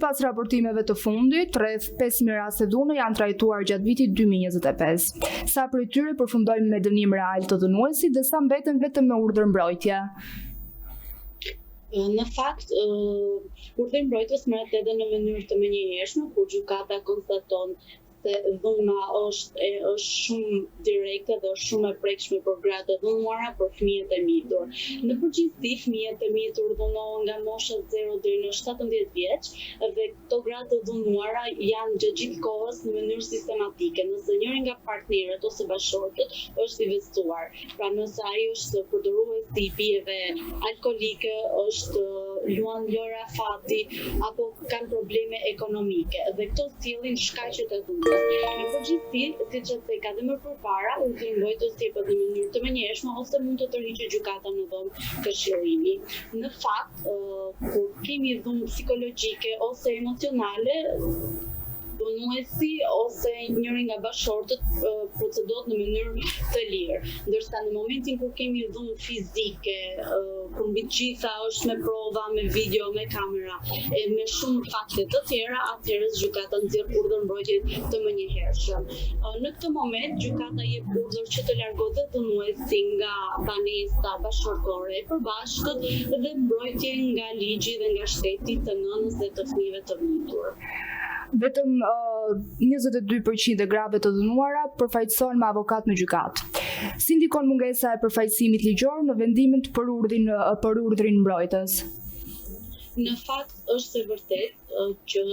Sipas raportimeve të fundit, rreth 5.000 raste dhune janë trajtuar gjatë vitit 2025. Sa prej tyre përfundojnë me dënim real të dënuesit dhe sa mbeten vetëm me urdhër mbrojtje. Në fakt, urdhri mbrojtjes merret edhe në mënyrë të menjëhershme, kur gjykata konstaton se dhuna është shumë direkte dhe është shumë e prekshme për gratë e dhunuara për fëmijët e mitur. Në përgjithësi, fëmijët e mitur dhunohen nga mosha 0 deri në 17 vjeç dhe këto gratë e dhunuara janë gjatë gjithë kohës në mënyrë sistematike. Nëse njëri nga partnerët ose bashkëshortët është i vestuar, pra nëse ai është përdorues i pijeve alkolike, është luan lojra fati apo kanë probleme ekonomike dhe këto sjellin shkaqet e dhunës. Në përgjithësi, siç e thënë edhe më përpara, urdhri mbrojtjes jepet në mënyrë të menjëhershme ose mund të tërhiqë gjykata në dhomë këshillimi. Në fakt, kur kemi dhunë psikologjike ose emocionale, dhunuesi ose njëri nga bashkëshortët procedohet në mënyrë të lirë, ndërsa në momentin kur kemi dhunë fizike, kur mbi gjitha është me prova, me video, me kamera e me shumë fakte të tjera, atëherë gjykata nxjerr urdhër mbrojtje të menjëhershëm. Në këtë moment gjykata jep urdhër që të largohet dhunuesi nga banesa bashkëtorë e përbashkët dhe mbrojtje nga ligji dhe nga shteti të nënës dhe të fëmijëve të vdikur. Vetëm 22% e grave të dënuara përfaqësohen me avokat në gjykatë. Si ndikon mungesa e përfaqësimit ligjor në vendimin për urdhrin mbrojtës? Në fakt është e vërtetë që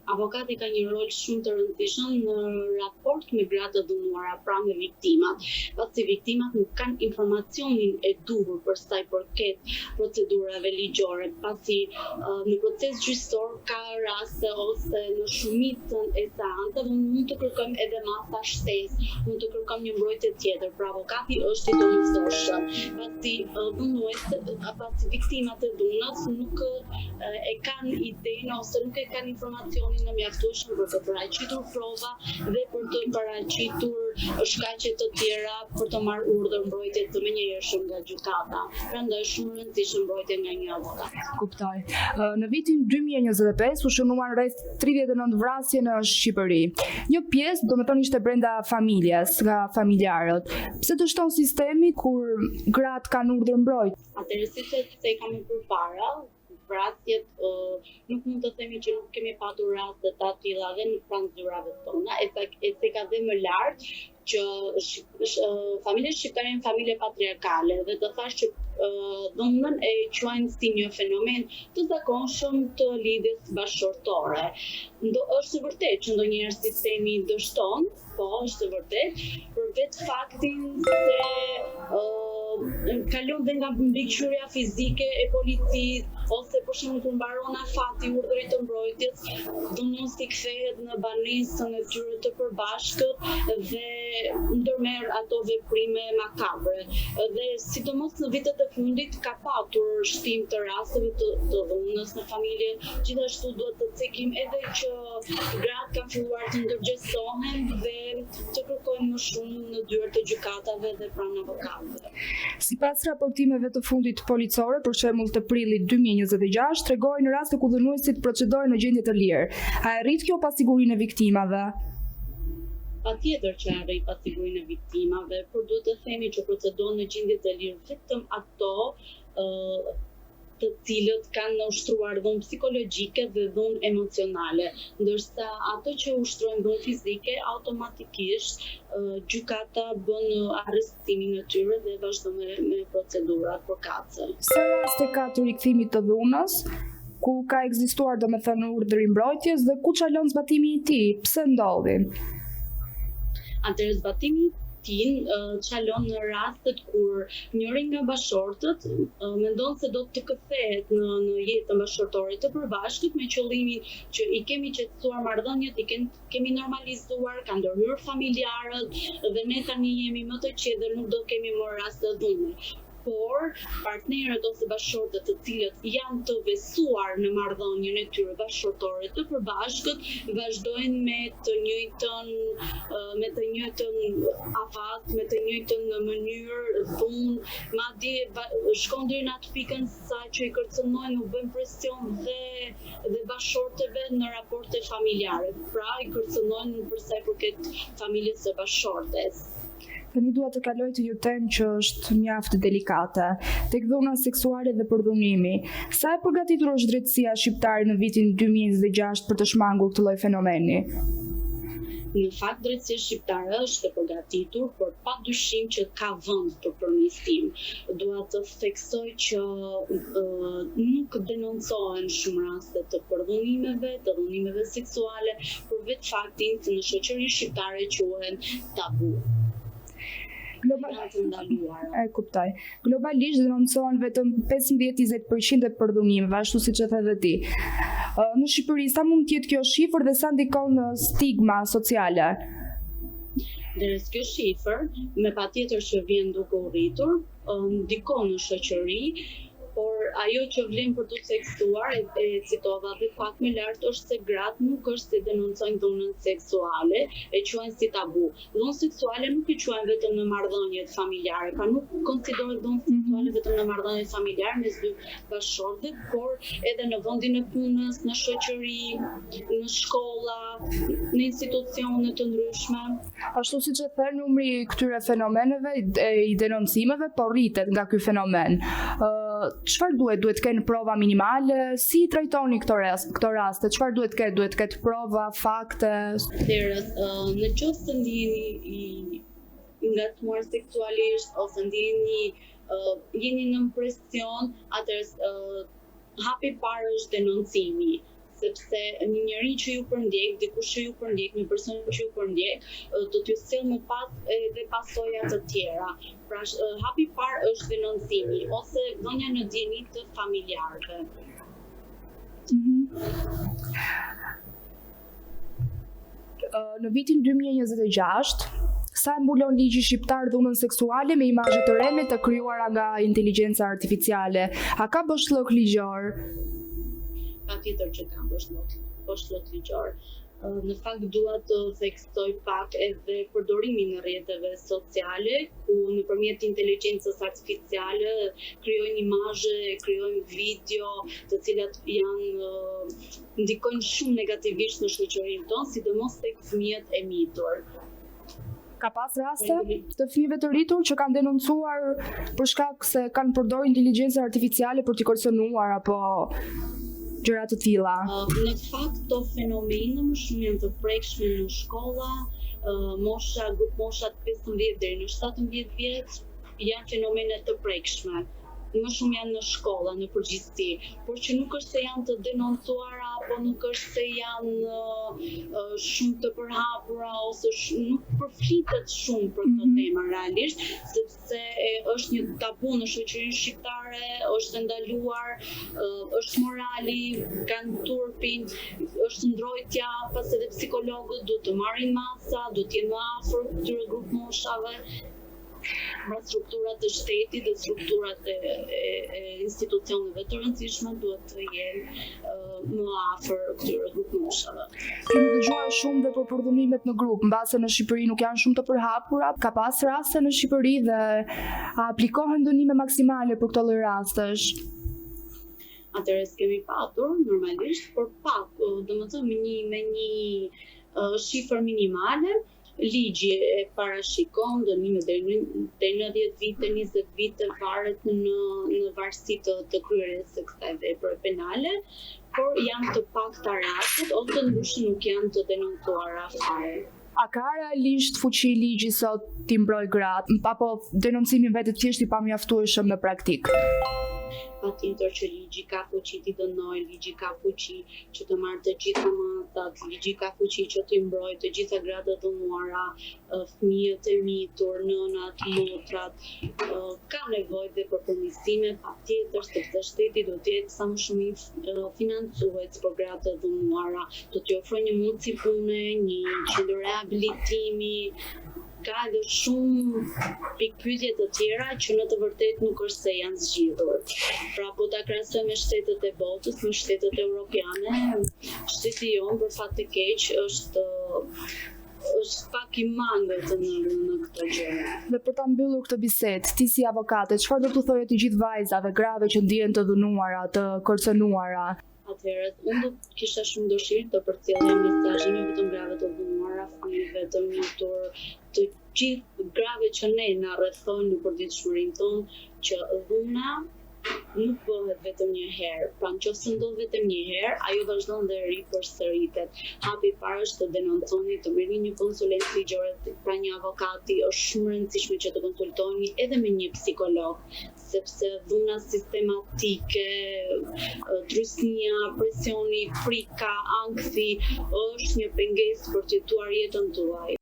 avokati ka një rol shumë të rëndësishëm në raport me gratë të dhunuara, pra me viktimat, pasi viktimat nuk kanë informacionin e duhur për sa i përket procedurave ligjore, pasi në proces gjyqësor ka raste ose në shumicën e seancave mund të kërkojmë edhe masa shtesë, mund të kërkojmë një mbrojtje tjetër, pra avokati është i domosdoshëm, pasi viktimat e dhunës nuk e kanë idenë ose nuk e kanë informacionin në mjaftueshëm për të paraqitur prova dhe për të paraqitur shkaqe të tjera për të marrë urdhër mbrojtje të menjëhershëm nga gjykata. Prandaj shumë e rëndësishme mbrojtja nga një avokat. Kuptoj. Në vitin 2025 u shënuan rreth 39 vrasje në Shqipëri. Një pjesë, domethënë, ishte brenda familjes, nga familjarët. Pse dështon sistemi kur gratë kanë urdhër mbrojtje? Atëherë siç e kam përpara, vrasjet nuk mund të themi që nuk kemi patur raste të tilla dhe në pranë zyrave tona, e se ka dhe më lart që familjet shqiptare janë familje patriarkale dhe të thash që dhunën e quajnë si një fenomen të zakonshëm të lidhjes bashkëshortore. Është vërtet që ndonjëherë sistemi dështon, po është vërtet, për vetë faktin se kalon dhe nga mbikëqyrja fizike e policisë ose për shembull kur mbaron afati urdhrit të mbrojtjes, dhunuesi kthehet në banesën e tyre të përbashkët dhe ndërmerr ato veprime makabre. Dhe sidomos në vitet e fundit ka patur shtim të rasteve të dhunës në familje. Gjithashtu duhet të cekim edhe që gratë kanë filluar të ndërgjegjësohen dhe të kërkojnë më shumë në dyert e gjykatave dhe pranë avokatëve. Sipas raportimeve të fundit policore, për shembull të prillit 2026, tregojnë raste ku dhunuesit procedojnë në gjendje të lirë. A e rrit kjo pasigurinë e viktimave? Patjetër që arrin pasigurinë e viktimave, por duhet të themi që procedojnë në gjendje të lirë vetëm ato të cilët kanë ushtruar dhunë psikologjike dhe dhunë emocionale, ndërsa ato që ushtrojnë dhunë fizike automatikisht gjykata bën arrestimin e tyre dhe vazhdon me procedurat përkatëse. Sa raste ka të rikthimit të dhunës ku ka ekzistuar domethënë urdhri mbrojtjes dhe ku çalon zbatimi i tij? Pse ndodhi? Atëherë zbatimi çalon në rastet kur njëri nga bashkëshortët mendon se do të kthehet në jetën bashkëshortore të përbashkët me qëllimin që i kemi qetësuar marrëdhëniet, i kemi normalizuar, ka ndërhyrë familjarët dhe ne tani jemi më të qetë dhe nuk do kemi më raste dhune. por partnerët ose bashkëshortet të cilët janë të besuar në marrëdhënien e tyre bashkëshortore të përbashkët vazhdojnë me të njëjtën afat, me të njëjtën mënyrë, thunë, madje shkon deri në atë pikën sa që i kërcënojnë, u bën presion dhe bashkëshorteve në raporte familjare. Pra i kërcënojnë për sa i përket familjes së bashkëshortes. Tani dua të kaloj te një temë që është mjaft delikate, tek dhuna seksuale dhe përdhunimi. Sa e përgatitur është drejtësia shqiptare në vitin 2026 për të shmangur këtë lloj fenomeni? Në fakt, drejtësia shqiptare është e përgatitur, por padyshim që ka vend për përmirësim. Dua të theksoj që nuk denoncohen shumë raste të përdhunimeve, të dhunimeve seksuale, për vetë faktin se në shoqërinë shqiptare quhen tabu. Kuptoj. Globalisht denoncohen vetëm 15-20% e përdhunimeve, ashtu siç e the edhe ti. Në Shqipëri sa mund të jetë kjo shifër dhe sa ndikon në stigma sociale? Ndërsa kjo shifër, me patjetër që vjen duke u rritur, ndikon në shoqëri, por ajo që vlen për të theksuar e citova dhe pak më lart është se gratë nuk është se denoncojnë dhunën seksuale, e quajnë si tabu. Dhunë seksuale nuk i quajnë vetëm në marrëdhëniet familjare, pra nuk konsiderohet dhunë seksuale vetëm në marrëdhëniet familjare mes dy bashkëshortëve, por edhe në vendin e punës, në shoqëri, në shkolla, në institucione të ndryshme. Ashtu siç e the, numri i këtyre fenomeneve i denoncimeve po rritet nga ky fenomen. Çfarë duhet të kenë prova minimale? Si i trajtoni këto raste? Çfarë duhet të ketë? Duhet të ketë prova, fakte? Në qoftë se ndiheni i ngacmuar seksualisht ose jeni në presion, atëherë hapi i parë është denoncimi. Sepse një njeri që ju përndjek, dikush që ju përndjek, një person që ju përndjek, do t'ju sjell më pas edhe pasoja të tjera. Pra hapi i parë është denoncimi ose dhënia në dieni të familjarëve. Në vitin 2026, sa e mbulon ligji shqiptar dhunën seksuale me imazhe të reja të krijuara nga inteligjenca artificiale? A ka boshllok ligjor? Patjetër që ka boshllok ligjor. Në fakt dua të theksoj pak edhe përdorimin në rrjeteve sociale, ku nëpërmjet inteligjencës artificiale krijojnë imazhe, krijojnë video, të cilat ndikojnë shumë negativisht në shoqërinë tonë, sidomos tek fëmijët e mitur. Ka pas raste të fëmijëve të rritur që kanë denoncuar për shkak se kanë përdorur inteligjencën artificiale për t'i kërcënuar apo gjëra të tilla? Në fakt, këto fenomene më shumë janë të prekshme në shkolla, grup moshat 15 deri në 17 vjeç janë fenomene të prekshme. Më shumë janë në shkolla, në përgjithësi, por që nuk është se janë të denoncuara apo nuk është se janë shumë të përhapura ose nuk përflitet shumë për këtë temë realisht, sepse është një tabu në shoqërinë shqiptare, është ndaluar, është morali, kanë turpin, është ndrojtja, pas edhe psikologët duhet të marrin masa, duhet të jenë më afër këtyre grup moshave. Pra strukturat e shtetit dhe strukturat e institucioneve të rëndësishme duhet të jenë më afër këtyre grup moshave. Kemi dëgjuar shumë dhe për përdhunimet në grup, mbase në Shqipëri nuk janë shumë të përhapura, ka pas raste në Shqipëri dhe aplikohen dënime maksimale për këto lloj rastesh? Atëherë kemi patur normalisht, por pak, domethënë me një shifër minimale. Ligji e parashikon dënime deri në 10 vite, 20 vite, varet në varësi të kryerjes së kësaj vepre penale, por janë të pakta rastet ose ndoshta nuk janë të denoncuara fare. A ka realisht fuqi ligji sot t'i mbrojë gratë, apo denoncimi vetë thjesht i pamjaftueshëm në praktikë? Patjetër që ligji ka fuqi t'i dënojë, ligji ka fuqi që të marrë të gjitha masat, ligji ka fuqi që t'i mbrojë të gjitha gratë të dënuara, fëmijët e mitur, nënat, motrat. Ka nevojë dhe për përmirësime, patjetër, sepse shteti do të jetë sa më shumë financues për gratë të dënuara, do t'i ofrojë një mundësi pune, një qendër rehabilitimi. ka edhe shumë pikpyetje të tjera që në të vërtetë nuk është se janë zgjidhur. Pra po ta krahasoj me shtetet e botës, me shtetet europiane, shteti jonë për fat të keq është pak i mangët në këtë gjë. Dhe për ta mbyllur këtë bisedë, ti si avokate, çfarë do t'u thoje të gjithë vajzave, grave që ndihen të dhunuara, të kërcënuara? Atëherë, unë do kisha shumë dëshirë të përcjellja mesazhin jo vetëm grave të dhunuara, fëmijëve të njohur, të gjithë grave që ne na rrethojnë në përditshmërinë tonë, që dhuna nuk bëhet vetëm një herë. Pra nëse ndodh vetëm një herë, ajo vazhdon dhe ripërsëritet. Hapi i parë është të denonconi, të merrni një konsulent ligjore, pra një avokati. Është shumë e rëndësishme që të konsultoheni edhe me një psikolog, sepse dhuna sistematike, drysnia, presioni, frika, ankthi është një pengesë për të jetuar jetën tuaj.